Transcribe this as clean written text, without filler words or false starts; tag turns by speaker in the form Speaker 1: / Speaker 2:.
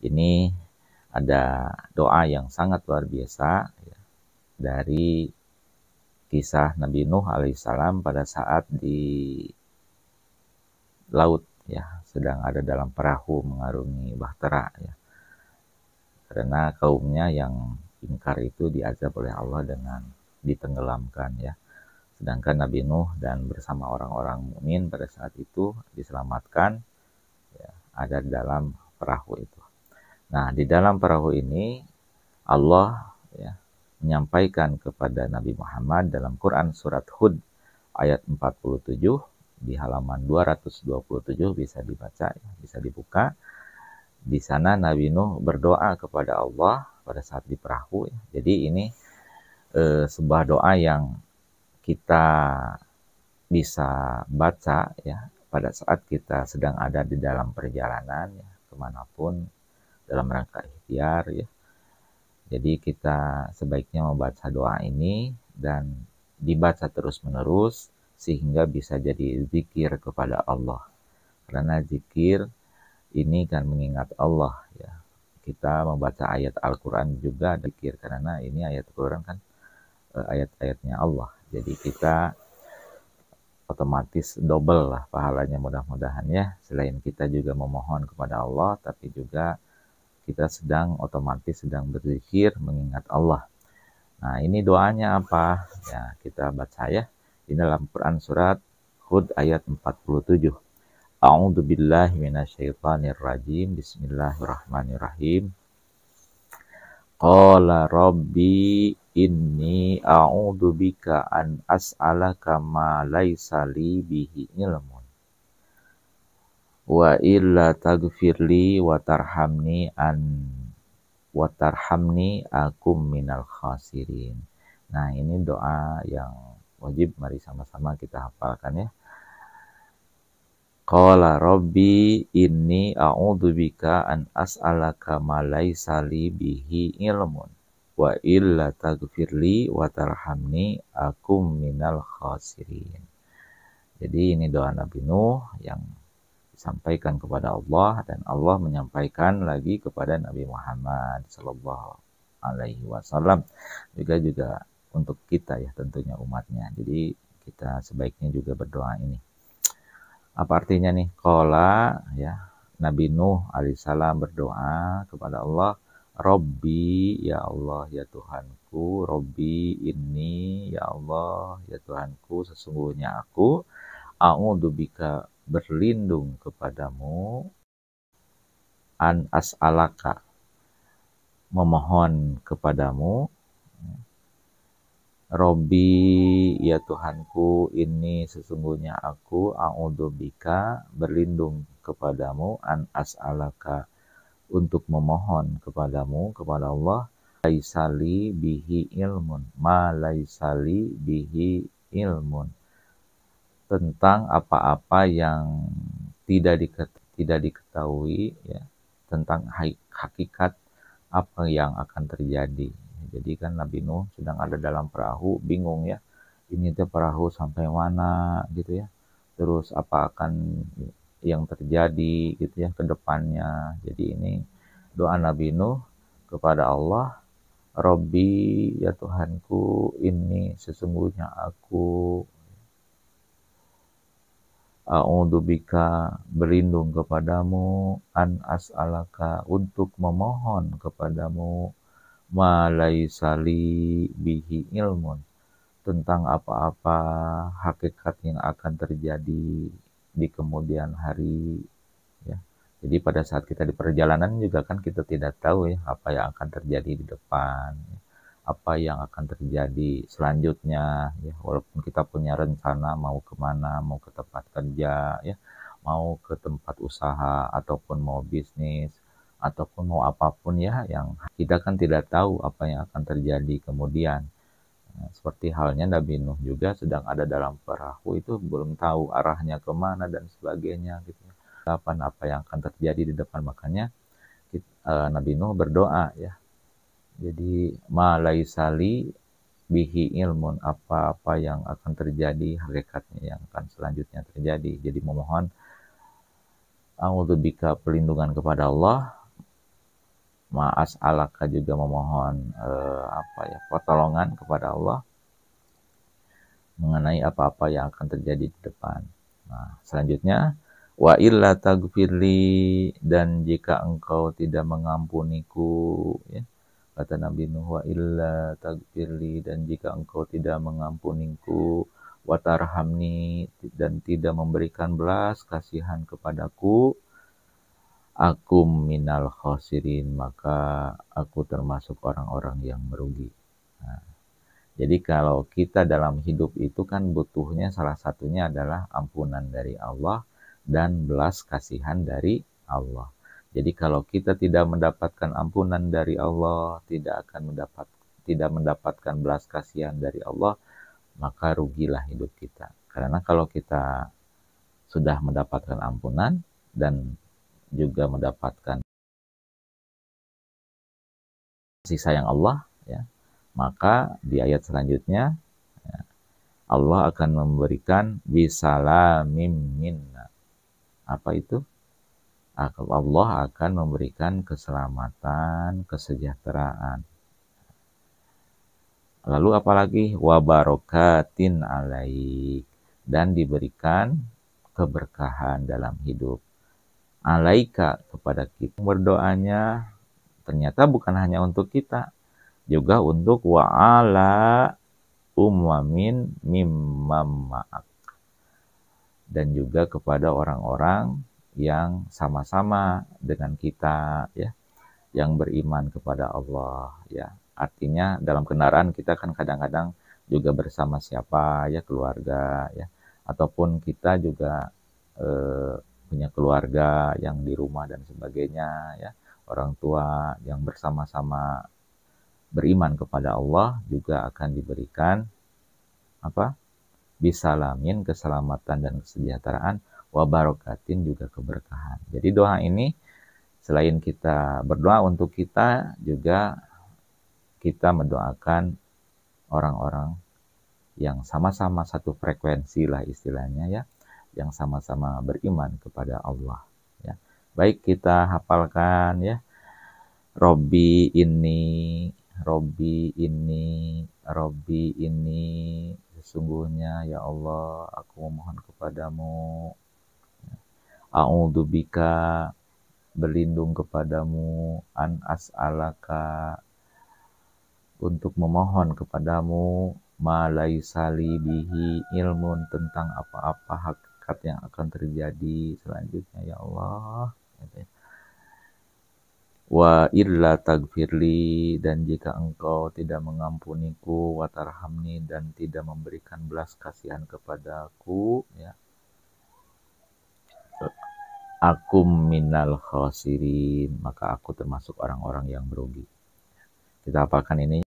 Speaker 1: Ini ada doa yang sangat luar biasa ya, dari kisah Nabi Nuh alaihissalam pada saat di laut ya, sedang ada dalam perahu mengarungi bahtera ya. Karena kaumnya yang ingkar itu diazab oleh Allah dengan ditenggelamkan ya. Sedangkan Nabi Nuh dan bersama orang-orang mukmin pada saat itu diselamatkan ya, ada dalam perahu itu. Nah, di dalam perahu ini Allah ya menyampaikan kepada Nabi Muhammad dalam Quran surat Hud ayat 47 di halaman 227 bisa dibaca ya, bisa dibuka. Di sana Nabi Nuh berdoa kepada Allah pada saat di perahu ya. Jadi ini sebuah doa yang kita bisa baca ya pada saat kita sedang ada di dalam perjalanan ya, kemanapun dalam rangka ikhtiar ya. Jadi kita sebaiknya membaca doa ini dan dibaca terus-menerus sehingga bisa jadi zikir kepada Allah. Karena zikir ini kan mengingat Allah ya. Kita membaca ayat Al-Quran juga zikir karena ini ayat Al-Quran kan ayat-ayatnya Allah. Jadi kita otomatis double lah pahalanya mudah-mudahan ya. Selain kita juga memohon kepada Allah, tapi juga kita otomatis sedang berzikir mengingat Allah. Nah, ini doanya apa? Ya, kita baca ya. Di dalam Quran surat Hud ayat 47. A'udzu billahi minasyaitonir rajim. Bismillahirrahmanirrahim. Qala rabbi inni a'udzu bika an as'alaka ma laisa li bihi ilmun. Wa illa taghfirli wa tarhamni akum minal khasirin. Nah, ini doa yang wajib, mari sama-sama kita hafalkan ya. Qala rabbi inni a'udzubika an as'alaka ma laisa li bihi ilmun wa illa taghfirli wa tarhamni akum minal khasirin. Jadi ini doa Nabi Nuh yang disampaikan kepada Allah dan Allah menyampaikan lagi kepada Nabi Muhammad sallallahu alaihi wasallam juga untuk kita ya, tentunya umatnya. Jadi kita sebaiknya juga berdoa ini. Apa artinya nih? Qala ya, Nabi Nuh alaihissalam berdoa kepada Allah, Robbi ya Allah ya Tuhanku, Robbi ini ya Allah ya Tuhanku, sesungguhnya aku a'udzubika berlindung kepadamu an as'alaka memohon kepadamu, Robbi ya Tuhanku, ini sesungguhnya aku a'udzubika berlindung kepadamu an as'alaka untuk memohon kepadamu kepada Allah laisali bihi ilmun ma laisali bihi ilmun tentang apa-apa yang tidak diketahui ya, tentang hakikat apa yang akan terjadi. Jadi kan Nabi Nuh sedang ada dalam perahu, bingung ya, ini tuh perahu sampai mana gitu ya, terus apa akan yang terjadi gitu ya ke depannya. Jadi ini doa Nabi Nuh kepada Allah, Robbi ya Tuhanku, ini sesungguhnya aku a'udzubika berlindung kepadamu an as'alaka untuk memohon kepadamu ma laisali bihi ilmun tentang apa-apa hakikat yang akan terjadi di kemudian hari ya. Jadi pada saat kita di perjalanan juga kan kita tidak tahu ya apa yang akan terjadi di depan, apa yang akan terjadi selanjutnya ya, walaupun kita punya rencana mau kemana, mau ke tempat kerja ya, mau ke tempat usaha ataupun mau bisnis ataupun mau apapun ya, yang kita kan tidak tahu apa yang akan terjadi kemudian. Nah, seperti halnya Nabi Nuh juga sedang ada dalam perahu itu belum tahu arahnya kemana dan sebagainya gitu ya. Kapan apa yang akan terjadi di depan, makanya Nabi Nuh berdoa ya. Jadi ma laisali bihi ilmun, apa-apa yang akan terjadi hakikatnya yang akan selanjutnya terjadi. Jadi memohon a'udzubika perlindungan kepada Allah Ma'as'alaka juga memohon pertolongan kepada Allah mengenai apa-apa yang akan terjadi di depan. Nah, selanjutnya wa illa taghfirli, dan jika engkau tidak mengampuniku, ya, kata Nabi Nuh, wa illa taghfirli, dan jika engkau tidak mengampuniku, wa tarhamni, dan tidak memberikan belas kasihan kepadaku, aku minal khosirin, maka aku termasuk orang-orang yang merugi. Nah, jadi kalau kita dalam hidup itu kan butuhnya salah satunya adalah ampunan dari Allah dan belas kasihan dari Allah. Jadi kalau kita tidak mendapatkan ampunan dari Allah, tidak mendapatkan belas kasihan dari Allah, maka rugilah hidup kita. Karena kalau kita sudah mendapatkan ampunan dan juga mendapatkan kasih sayang Allah, ya, maka di ayat selanjutnya Allah akan memberikan bisalamim minna. Apa itu? Allah akan memberikan keselamatan, kesejahteraan. Lalu apalagi? Wabarokatin alaik, dan diberikan keberkahan dalam hidup. Alaika, kepada kita. Berdoanya ternyata bukan hanya untuk kita, juga untuk wa'ala umwamin mimman ma'ak, dan juga kepada orang-orang yang sama-sama dengan kita, ya, yang beriman kepada Allah, ya. Artinya dalam kendaraan kita kan kadang-kadang juga bersama siapa, ya, keluarga, ya, ataupun kita juga punya keluarga yang di rumah dan sebagainya, ya, orang tua yang bersama-sama beriman kepada Allah juga akan diberikan bisalamin, keselamatan dan kesejahteraan, wabarokatin, juga keberkahan. Jadi doa ini selain kita berdoa untuk kita, juga kita mendoakan orang-orang yang sama-sama satu frekuensi lah istilahnya, ya, yang sama-sama beriman kepada Allah, ya. Baik, kita hafalkan, ya. Robbi ini, sesungguhnya ya Allah, aku memohon kepadamu. A'udzubika, berlindung kepadamu. An as'alaka, untuk memohon kepadamu. Ma laisali bihi ilmun, tentang apa-apa hakikat yang akan terjadi selanjutnya ya Allah. Wa illa taghfirli, dan jika engkau tidak mengampuniku, wa tarhamni, dan tidak memberikan belas kasihan kepadaku, ya, aku minal khosirin, maka aku termasuk orang-orang yang merugi. Kita hafalkan ini.